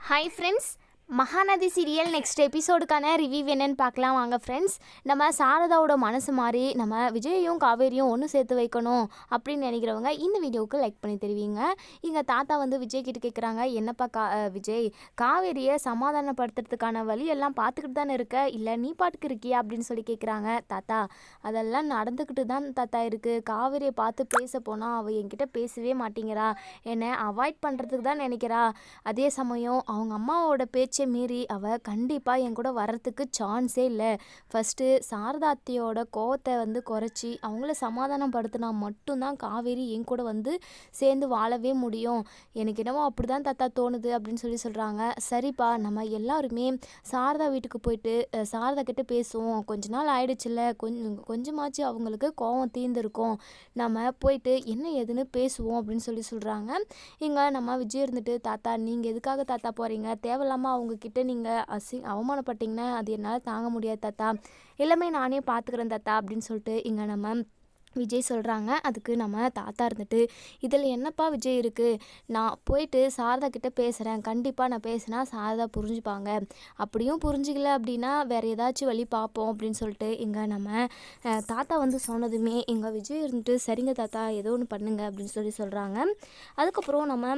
Hi friends, Mahanadi serial next எபிசோடுக்கான review என்னன்னு பார்க்கலாம் வாங்க ஃப்ரெண்ட்ஸ். நம்ம சாரதாவோட மனசு மாதிரி நம்ம விஜயையும் காவேரியும் ஒன்று சேர்த்து வைக்கணும் அப்படின்னு நினைக்கிறவங்க இந்த வீடியோவுக்கு லைக் பண்ணி தருவீங்க. இங்கே தாத்தா வந்து விஜய் கிட்ட கேட்குறாங்க, என்னப்பா விஜய், காவேரியை சமாதானப்படுத்துறதுக்கான வழியெல்லாம் பார்த்துக்கிட்டு தானே இருக்க, இல்லை நீ பாட்டுக்கு இருக்கியா அப்படின்னு சொல்லி கேட்குறாங்க. தாத்தா, அதெல்லாம் நடந்துக்கிட்டு தான் தாத்தா இருக்குது. காவேரியை பார்த்து பேச போனால் அவள் என்கிட்ட பேசவே மாட்டேங்கிறா, என்னை அவாய்ட் பண்ணுறதுக்கு தான் நினைக்கிறா. அதே சமயம் அவங்க அம்மாவோட பேச்சை மீறி அவள் கண்டிப்பாக என் கூட வர்றதுக்கு சான்ஸே இல்லை. ஃபஸ்ட்டு சாரதாத்தியோட கோவத்தை வந்து குறைச்சி அவங்கள சமாதானப்படுத்தினா மட்டும்தான் காவேரி என் கூட வந்து சேர்ந்து வாழவே முடியும். எனக்கு என்னவோ அப்படி தான் தாத்தா தோணுது அப்படின்னு சொல்கிறாங்க. சரிப்பா, நம்ம எல்லாருமே சாரதா வீட்டுக்கு போயிட்டு சாரதா கிட்ட பேசுவோம். கொஞ்ச நாள் ஆயிடுச்சுல்ல, கொஞ்சமாச்சு அவங்களுக்கு கோவம் தீர்ந்துருக்கும். நம்ம போயிட்டு என்ன ஏதுன்னு பேசுவோம் அப்படின்னு சொல்கிறாங்க. இங்கே நம்ம விஜய் இருந்துட்டு, தாத்தா நீங்கள் எதுக்காக தாத்தா போகிறீங்க, தேவையில்லாமல் அவங்கக்கிட்ட நீங்கள் அவமானப்பட்டீங்கன்னா அது என்னால் தாங்க முடியாது தாத்தா, எல்லாமே நானே பார்த்துக்கிறேன் தாத்தா அப்படின்னு சொல்லிட்டு இங்கே நம்ம விஜய் சொல்கிறாங்க. அதுக்கு நம்ம தாத்தா இருந்துட்டு, இதில் என்னப்பா விஜய் இருக்குது, நான் போயிட்டு சாரதா கிட்டே பேசுகிறேன், கண்டிப்பாக நான் பேசினா சாரதா புரிஞ்சுப்பாங்க, அப்படியும் புரிஞ்சிக்கல அப்படின்னா வேறு ஏதாச்சும் வழி பார்ப்போம் அப்படின்னு சொல்லிட்டு இங்கே நம்ம தாத்தா வந்து சொன்னதுமே எங்கள் விஜய் இருந்துட்டு, சரிங்க தாத்தா ஏதோ ஒன்று பண்ணுங்க அப்படின்னு சொல்கிறாங்க. அதுக்கப்புறம் நம்ம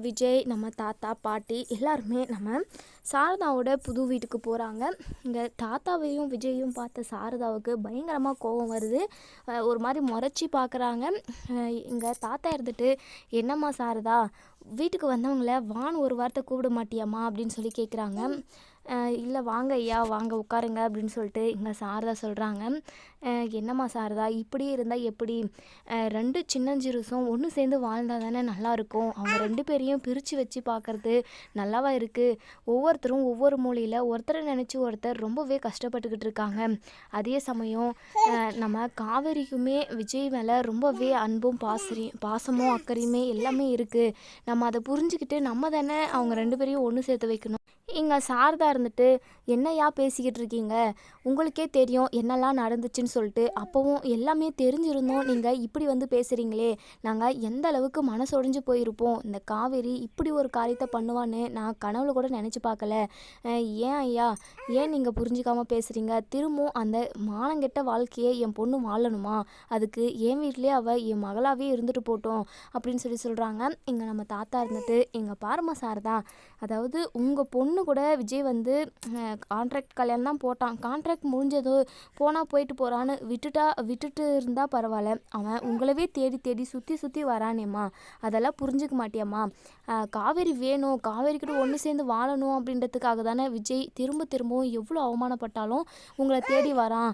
விஜய், நம்ம தாத்தா, பாட்டி எல்லாருமே நம்ம சாரதாவோட புது வீட்டுக்கு போகிறாங்க. இங்கே தாத்தாவையும் விஜயையும் பார்த்த சாரதாவுக்கு பயங்கரமாக கோபம் வருது. ஒரு மாதிரி முறைச்சி பார்க்குறாங்க. இங்கே தாத்தா இருந்துட்டு, என்னம்மா சாரதா, வீட்டுக்கு வந்தவங்கள வான்னு ஒரு வார்த்தை கூப்பிட மாட்டியாம்மா அப்படின்னு சொல்லி கேட்குறாங்க. இல்லை வாங்க ஐயா, வாங்க உட்காருங்க அப்படின்னு சொல்லிட்டு இங்கே சாரதா சொல்கிறாங்க. என்னம்மா சாரதா, இப்படி இருந்தால் எப்படி, ரெண்டு சின்னஞ்சிறுசும் ஒன்று சேர்ந்து வாழ்ந்தால் தானே நல்லாயிருக்கும், அவங்க ரெண்டு பேரையும் பிரித்து வச்சு பார்க்குறது நல்லாவா இருக்குது, ஒவ்வொருத்தரும் ஒவ்வொரு மூலையில் ஒருத்தரை நினச்சி ஒருத்தர் ரொம்பவே கஷ்டப்பட்டுக்கிட்டு இருக்காங்க. அதே சமயம் நம்ம காவேரிக்குமே விஜய் மேலே ரொம்பவே அன்பும் பாசமும் அக்கறையுமே எல்லாமே இருக்குது. நம்ம அதை புரிஞ்சுக்கிட்டு நம்ம தானே அவங்க ரெண்டு பேரையும் ஒன்று சேர்த்து வைக்கணும். இங்கே சாரதா இருந்துட்டு, என்னையா பேசிக்கிட்டு இருக்கீங்க, உங்களுக்கே தெரியும் என்னெல்லாம் நடந்துச்சுன்னு சொல்லிட்டு, அப்போவும் எல்லாமே தெரிஞ்சிருந்தோம் நீங்கள் இப்படி வந்து பேசுகிறீங்களே, நாங்கள் எந்த அளவுக்கு மனசொடைஞ்சு போயிருப்போம், இந்த காவேரி இப்படி ஒரு காரியத்தை பண்ணுவான்னு நான் கனவுல கூட நினச்சி பார்க்கல. ஏன் ஐயா, ஏன் நீங்கள் புரிஞ்சிக்காமல் பேசுகிறீங்க, திரும்பவும் அந்த மானங்கெட்ட வாழ்க்கையை என் பொண்ணு வாழணுமா, அதுக்கு என் வீட்லேயே அவள் என் மகளாகவே இருந்துட்டு போட்டோம் அப்படின்னு சொல்கிறாங்க. இங்கே நம்ம தாத்தா இருந்துட்டு, எங்கள் பாரமா சாரதா, அதாவது உங்கள் பொண்ணு கூட விஜய் வந்து கான்ட்ராக்ட் கல்யாணம் தான் போட்டான், கான்ட்ராக்ட் முடிஞ்சதோ போனால் போயிட்டு போகிறான்னு விட்டுட்டு இருந்தால் பரவாயில்ல, அவன் உங்களவே தேடி தேடி சுற்றி வரானேம்மா, அதெல்லாம் புரிஞ்சுக்க மாட்டியாம்மா, காவேரி வேணும், காவேரி கூட ஒன்று சேர்ந்து வாழணும் அப்படின்றதுக்காக தானே விஜய் திரும்பவும் எவ்வளோ அவமானப்பட்டாலும் உங்களை தேடி வரான்,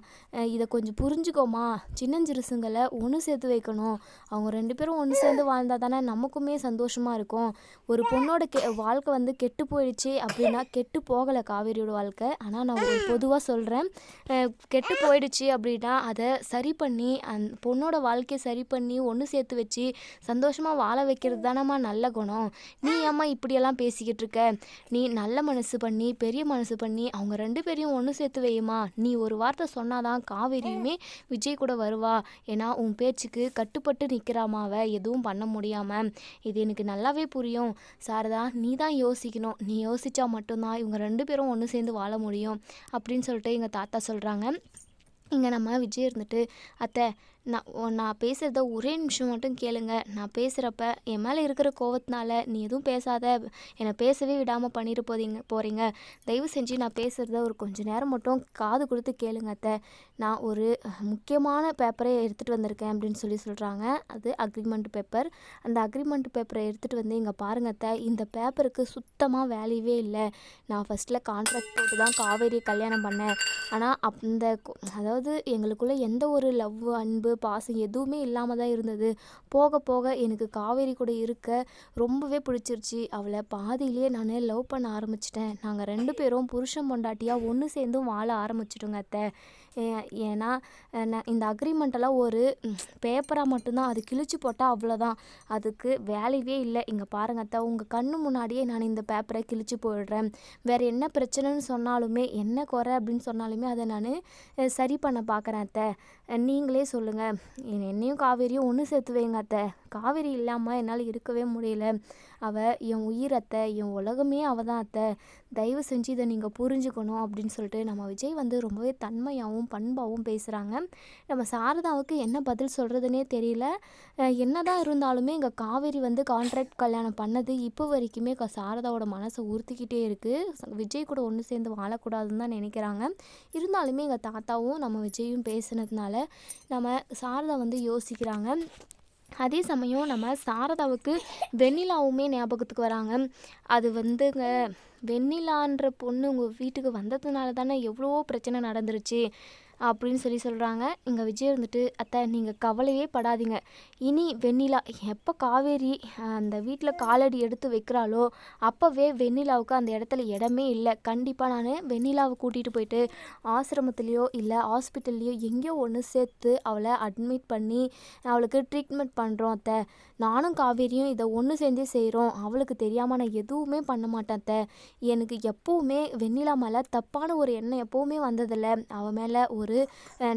இதை கொஞ்சம் புரிஞ்சுக்கோமா, சின்னஞ்சிறுசுங்களை ஒன்று சேர்த்து வைக்கணும், அவங்க ரெண்டு பேரும் ஒன்று சேர்ந்து வாழ்ந்தால் தானே நமக்குமே சந்தோஷமாக இருக்கும். ஒரு பொண்ணோட வாழ்க்கை வந்து கெட்டு போயிடுச்சு அப்படின்னா, கெட்டு போகலை காவேரியோட வாழ்க்கை, ஆனால் நான் ஒரு பொதுவாக சொல்கிறேன், கெட்டு போயிடுச்சு அப்படின்னா அதை சரி பண்ணி அந்த பொண்ணோட வாழ்க்கையை சரி பண்ணி ஒன்று சேர்த்து வச்சு சந்தோஷமாக வாழ வைக்கிறது தானம்மா நல்ல குணம். நீ ஏம்மா இப்படியெல்லாம் பேசிக்கிட்டு இருக்க, நீ நல்ல மனசு பண்ணி பெரிய மனசு பண்ணி அவங்க ரெண்டு பேரையும் ஒன்று சேர்த்து வையுமா, நீ ஒரு வார்த்தை சொன்னாதான் காவேரியுமே விஜய் கூட வருவா, ஏன்னா உன் பேச்சுக்கு கட்டுப்பட்டு நிற்கிறாமாவ எதுவும் பண்ண முடியாமல், இது எனக்கு நல்லாவே புரியும் சாரதா, நீ தான் யோசிக்கணும், நீ யோசிச்சா மட்டும்தான் இவங்க ரெண்டு பேரும் ஒன்று சேர்ந்து வாழ முடியும் அப்படின்னு சொல்லிட்டு எங்கள் தாத்தா சொல்கிறாங்க. இங்கே நம்ம விஜய் இருந்துட்டு, அத்தை நான் பேசுகிறத ஒரே நிமிஷம் மட்டும் கேளுங்க, நான் பேசுகிறப்ப என் மேலே இருக்கிற கோவத்தினால நீ எதுவும் பேசாத, என்னை பேசவே விடாமல் பண்ணிட்டு போகிறீங்க, தயவு செஞ்சு நான் பேசுகிறத ஒரு கொஞ்சம் நேரம் மட்டும் காது கொடுத்து கேளுங்க அத்தை, நான் ஒரு முக்கியமான பேப்பரை எடுத்துகிட்டு வந்திருக்கேன் அப்படின்னு சொல்கிறாங்க. அது அக்ரிமெண்ட் பேப்பர். அந்த அக்ரிமெண்ட் பேப்பரை எடுத்துகிட்டு வந்து இங்கே பாருங்க அத்தை, இந்த பேப்பருக்கு சுத்தமாக வேல்யூவே இல்லை, நான் ஃபஸ்ட்டில் கான்ட்ராக்ட் போட்டு தான் காவேரியை கல்யாணம் பண்ணேன், ஆனால் அதாவது எங்களுக்குள்ளே எந்த ஒரு லவ் அன்பு பாசம் எதுவுமே இல்லாமல் தான் இருந்தது, போக போக எனக்கு காவேரி கூட இருக்க ரொம்பவே பிடிச்சிருச்சு, அவளை பாதியிலேயே நான் லவ் பண்ண ஆரம்பிச்சிட்டேன், நாங்கள் ரெண்டு பேரும் புருஷன் பொண்டாட்டியாக ஒன்று சேர்ந்தும் வாழ ஆரம்பிச்சிட்டோங்க அத்தை, ஏன்னா இந்த அக்ரிமெண்ட்டெல்லாம் ஒரு பேப்பராக மட்டும்தான், அது கிழிச்சு போட்டால் அவ்வளோதான், அதுக்கு வேலையே இல்லை, இங்கே பாருங்க அத்தை, உங்கள் கண்ணு முன்னாடியே நான் இந்த பேப்பரை கிழிச்சு போயிடுறேன், வேறு என்ன பிரச்சனைன்னு சொன்னாலுமே என்ன குறை அப்படின்னு சொன்னாலுமே அதை நான் சரி பண்ண பார்க்குறேன் அத்தை, நீங்களே சொல்லுங்கள், என்னையும் காவேரியும் ஒன்று சேர்த்து வைங்க அத்தை, காவேரி இல்லாமல் என்னால் இருக்கவே முடியல. அவள் என் உயிர் அத்தை, என் உலகமே அவள் தான் அத்தை. தயவு செஞ்சு இதை நீங்கள் புரிஞ்சுக்கணும் அப்படின்னு சொல்லிட்டு நம்ம விஜய் வந்து ரொம்பவே தன்மையாகவும் பண்பாகவும் பேசுகிறாங்க. நம்ம சாரதாவுக்கு என்ன பதில் சொல்கிறதுனே தெரியல. என்னதான் இருந்தாலுமே எங்கள் காவேரி வந்து கான்ட்ராக்ட் கல்யாணம் பண்ணது இப்போ வரைக்குமே சாரதாவோட மனசை உறுத்திக்கிட்டே இருக்குது. விஜய் கூட ஒன்று சேர்ந்து வாழக்கூடாதுன்னு தான் நினைக்கிறாங்க. இருந்தாலுமே எங்கள் தாத்தாவும் நம்ம விஜயும் பேசுனதுனால நம்ம சாரதா வந்து யோசிக்கிறாங்க. அதே சமயம் நம்ம சாரதாவுக்கு வெண்ணிலாவுமே ஞாபகத்துக்கு வராங்க. அது வந்துங்க, வெண்ணிலான்ற பொண்ணு உங்கள் வீட்டுக்கு வந்ததுனால தானே எவ்வளோ பிரச்சனை நடந்துருச்சு அப்படின்னு சொல்கிறாங்க. இங்கே விஜய் வந்துட்டு, அத்தை நீங்கள் கவலையே படாதீங்க. இனி வெண்ணிலா எப்போ காவேரி அந்த வீட்டில் காலடி எடுத்து வைக்கிறாளோ அப்போவே வெண்ணிலாவுக்கு அந்த இடத்துல இடமே இல்லை. கண்டிப்பாக நான் வெண்ணிலாவை கூட்டிகிட்டு போயிட்டு ஆசிரமத்துலேயோ இல்லை ஹாஸ்பிட்டல்லையோ எங்கேயோ ஒன்று சேர்த்து அவளை அட்மிட் பண்ணி அவளுக்கு ட்ரீட்மெண்ட் பண்ணுறோம் அத்தை. நானும் காவேரியும் இதை ஒன்று சேர்ந்தே செய்கிறோம். அவளுக்கு தெரியாமல் நான் எதுவுமே பண்ண மாட்டேன் அத்தை. எனக்கு எப்போவுமே வெண்ணிலா மேலே தப்பான ஒரு எண்ணம் எப்போவுமே வந்ததில்லை. அவள் மேலே ஒரு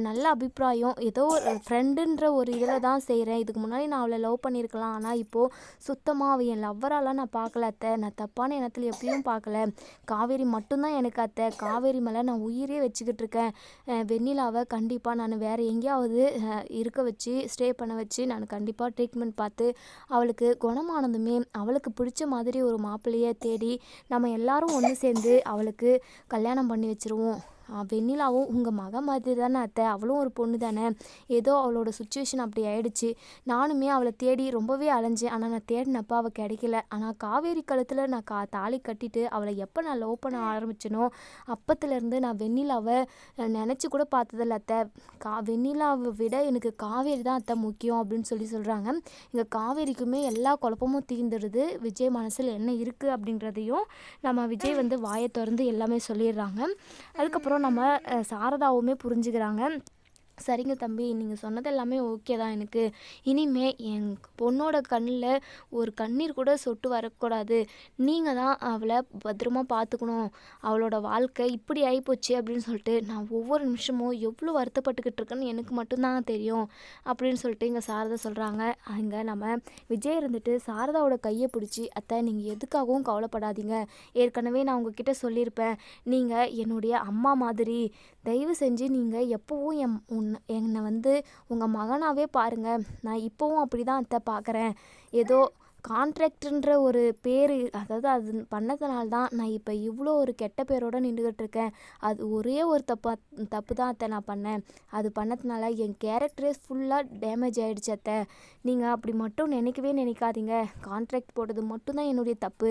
நல்ல அபிப்பிராயம், ஏதோ ஒரு ஃப்ரெண்டுன்ற ஒரு இதில் தான் செய்கிறேன். இதுக்கு முன்னாடி நான் அவளை லவ் பண்ணியிருக்கலாம். ஆனால் இப்போது சுத்தமாக அவள் என் லவ்வராலாம் நான் பார்க்கல அத்தை. நான் தப்பான எண்ணத்தில் எப்படியும் பார்க்கல. காவேரி மட்டும்தான் எனக்கு அத்தை. காவேரி மேலே நான் உயிரே வச்சுக்கிட்டு இருக்கேன். வெண்ணிலாவை கண்டிப்பாக நான் வேறு எங்கேயாவது இருக்க வச்சு ஸ்டே பண்ண வச்சு நான் கண்டிப்பாக ட்ரீட்மெண்ட் பார்த்து அவளுக்கு குணமானதுமே அவளுக்கு பிடிச்ச மாதிரி ஒரு மாப்பிள்ளையை தேடி நம்ம எல்லாரும் ஒன்று சேர்ந்து அவளுக்கு கல்யாணம் பண்ணி வச்சுருவோம். வெண்ணிலாவும் உங்கள் மகன் மாதிரி தானே அத்தை. அவளும் ஒரு பொண்ணு தானே. ஏதோ அவளோட சுச்சுவேஷன் அப்படி ஆயிடுச்சு. நானுமே அவளை தேடி ரொம்பவே அலைஞ்சேன். ஆனால் நான் தேடினப்போ அவள் கிடைக்கல. ஆனால் காவேரி கழுத்தில் நான் தாலி கட்டிட்டு அவளை எப்போ நான் லவ் பண்ண ஆரம்பிச்சேனோ அப்பத்துலேருந்து நான் வெண்ணிலாவை நினச்சி கூட பார்த்ததில்ல அத்தை. வெண்ணிலாவை விட எனக்கு காவேரி தான் அத்தை முக்கியம் அப்படின்னு சொல்கிறாங்க. இங்கே காவேரிக்குமே எல்லா குழப்பமும் தீர்ந்துடுது. விஜய் மனசில் என்ன இருக்குது அப்படின்றதையும் நம்ம விஜய் வந்து வாயை திறந்து எல்லாமே சொல்லிடுறாங்க. அதுக்கப்புறம் நம்ம சாரதாவுமே புரிஞ்சுக்கிறாங்க. சரிங்க தம்பி, நீங்கள் சொன்னது எல்லாமே ஓகே தான். எனக்கு இனிமே என் பொண்ணோட கண்ணில் ஒரு கண்ணீர் கூட சொட்டு வரக்கூடாது. நீங்கள் தான் அவளை பத்திரமா பார்த்துக்கணும். அவளோட வாழ்க்கை இப்படி ஆகிப்போச்சு அப்படின்னு சொல்லிட்டு நான் ஒவ்வொரு நிமிஷமும் எவ்வளோ வருத்தப்பட்டுக்கிட்டு இருக்கேன்னு எனக்கு மட்டும்தான் தெரியும் அப்படின்னு சொல்லிட்டு இங்கே சாரதா சொல்கிறாங்க. அங்கே நம்ம விஜய் இருந்துட்டு சாரதாவோட கையை பிடிச்சி, அத்தை நீங்கள் எதுக்காகவும் கவலைப்படாதீங்க. ஏற்கனவே நான் உங்ககிட்ட சொல்லியிருப்பேன், நீங்கள் என்னுடைய அம்மா மாதிரி. தயவு செஞ்சு நீங்கள் எப்போவும் என்னை வந்து உங்கள் மகனாகவே பாருங்கள். நான் இப்போவும் அப்படி தான் அத்தை பார்க்குறேன். ஏதோ கான்ட்ராக்டுன்ற ஒரு பேர், அதாவது அது பண்ணதுனால தான் நான் இப்போ இவ்வளோ ஒரு கெட்ட பேரோடு நின்றுக்கிட்டு இருக்கேன். அது ஒரே ஒரு தப்பு தான் அத்தை நான் பண்ணேன். அது பண்ணதுனால என் கேரக்டரே ஃபுல்லாக டேமேஜ் ஆகிடுச்சு அத்தை. நீங்கள் அப்படி மட்டும் நினைக்காதீங்க. கான்ட்ராக்ட் போட்டது மட்டும்தான் என்னுடைய தப்பு.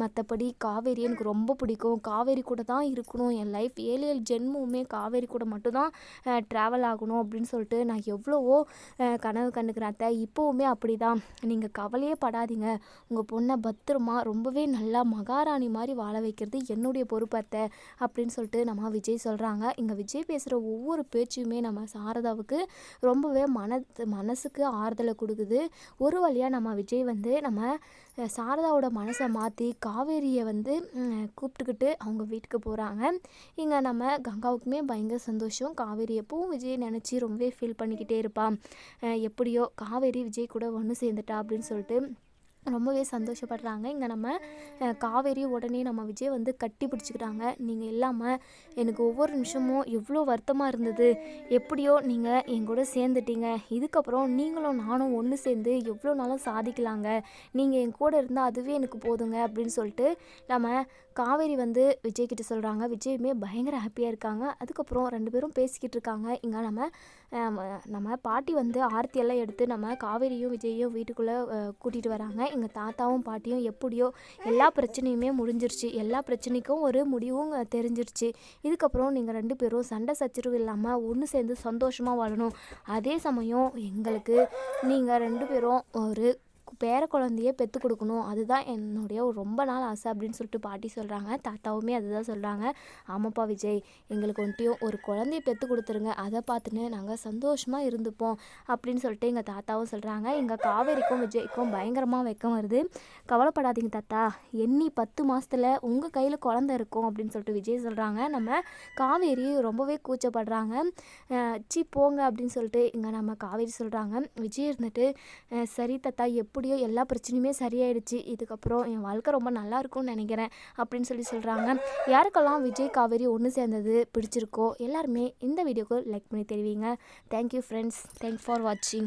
மற்றபடி காவேரி எனக்கு ரொம்ப பிடிக்கும். காவேரி கூட தான் இருக்கணும். என் லைஃப் 7 ஜென்மமுமே காவேரி கூட மட்டும்தான் ட்ராவல் ஆகணும் அப்படின்னு சொல்லிட்டு நான் எவ்வளவோ கனவு கண்டுக்கிறேன் அத்தை. இப்போவுமே அப்படி தான். நீங்கள் கவலையே படாதீங்க. உங்கள் பொண்ணை பத்திரமா ரொம்பவே நல்லா மகாராணி மாதிரி வாழ வைக்கிறது என்னுடைய பொறுப்பு அத்தை அப்படின்னு சொல்லிட்டு நம்ம விஜய் சொல்கிறாங்க. இங்கே விஜய் பேசுகிற ஒவ்வொரு பேச்சுமே நம்ம சாரதாவுக்கு ரொம்பவே மனசுக்கு ஆறுதலை கொடுக்குது. ஒரு வழியாக நம்ம விஜய் வந்து நம்ம சாரதாவோட மனசை மாற்றி காவேரியை வந்து கூப்பிட்டுக்கிட்டு அவங்க வீட்டுக்கு போகிறாங்க. இங்கே நம்ம கங்காவுக்குமே பயங்கர சந்தோஷம். காவேரி எப்பவும் விஜய் நினச்சி ரொம்பவே ஃபீல் பண்ணிக்கிட்டே இருப்பான். எப்படியோ காவேரி விஜய் கூட ஒன்று சேர்ந்துட்டா அப்படின்னு சொல்லிட்டு ரொம்பவே சந்தோஷப்படுறாங்க. இங்கே நம்ம காவேரி உடனே நம்ம விஜய் வந்து கட்டி பிடிச்சிக்கிறாங்க. நீங்கள் இல்லாமல் எனக்கு ஒவ்வொரு நிமிஷமும் எவ்வளோ வருத்தமாக இருந்தது. எப்படியோ நீங்கள் என் கூட சேர்ந்துட்டீங்க. இதுக்கப்புறம் நீங்களும் நானும் ஒன்று சேர்ந்து எவ்வளோ நாளும் சாதிக்கலாங்க. நீங்கள் என் கூட இருந்தால் அதுவே எனக்கு போதுங்க அப்படின்னு சொல்லிட்டு நம்ம காவேரி வந்து விஜய்கிட்ட சொல்கிறாங்க. விஜயுமே பயங்கர ஹாப்பியாக இருக்காங்க. அதுக்கப்புறம் 2 பேரும் பேசிக்கிட்டு இருக்காங்க. இங்கே நம்ம பாட்டி வந்து ஆர்த்தியெல்லாம் எடுத்து நம்ம காவேரியும் விஜயையும் வீட்டுக்குள்ளே கூட்டிகிட்டு வராங்க. எங்கள் தாத்தாவும் பாட்டியும் எப்படியோ எல்லா பிரச்சனையுமே முடிஞ்சிருச்சு. எல்லா பிரச்சனைக்கும் ஒரு முடிவும் தெரிஞ்சிருச்சு. இதுக்கப்புறம் நீங்கள் 2 பேரும் சண்டை சச்சரவு இல்லாமல் ஒன்று சேர்ந்து சந்தோஷமாக வாழணும். அதே சமயம் எங்களுக்கு நீங்கள் 2 பேரும் ஒரு பேர குழந்தைய பெற்று கொடுக்கணும், அதுதான் என்னுடைய ரொம்ப நாள் ஆசை அப்படின்னு சொல்லிட்டு பாட்டி சொல்கிறாங்க. தாத்தாவுமே அதுதான் சொல்கிறாங்க. ஆமாப்பா விஜய், எங்களுக்கு ஒன்ட்டியும் ஒரு குழந்தைய பெற்று கொடுத்துருங்க, அதை பார்த்துன்னு நாங்கள் சந்தோஷமாக இருந்துப்போம் அப்படின்னு சொல்லிட்டு எங்கள் தாத்தாவும் சொல்கிறாங்க. எங்கள் காவேரிக்கும் விஜய்க்கும் பயங்கரமாக வெக்கம் வருது. கவலைப்படாதீங்க தாத்தா, எண்ணி 10 மாதத்தில் உங்கள் கையில் குழந்தை இருக்கும் அப்படின்னு சொல்லிட்டு விஜய் சொல்கிறாங்க. நம்ம காவேரி ரொம்பவே கூச்சப்படுறாங்க. போங்க அப்படின்னு சொல்லிட்டு இங்கே நம்ம காவேரி சொல்கிறாங்க. விஜய் இருந்துட்டு சரி தாத்தா, எப்படியோ எல்லா பிரச்சனையுமே சரியாயிடுச்சு, இதுக்கப்புறம் என் வாழ்க்கை ரொம்ப நல்லா இருக்கும்னு நினைக்கிறேன் அப்படின்னு சொல்கிறாங்க. யாருக்கெல்லாம் விஜய் காவேரி ஒன்று சேர்ந்தது பிடிச்சிருக்கோ எல்லாருமே இந்த வீடியோக்கு லைக் பண்ணி தெரிவிங்க. தேங்க்யூ ஃப்ரெண்ட்ஸ், தேங்க்ஸ் ஃபார் வாட்சிங்.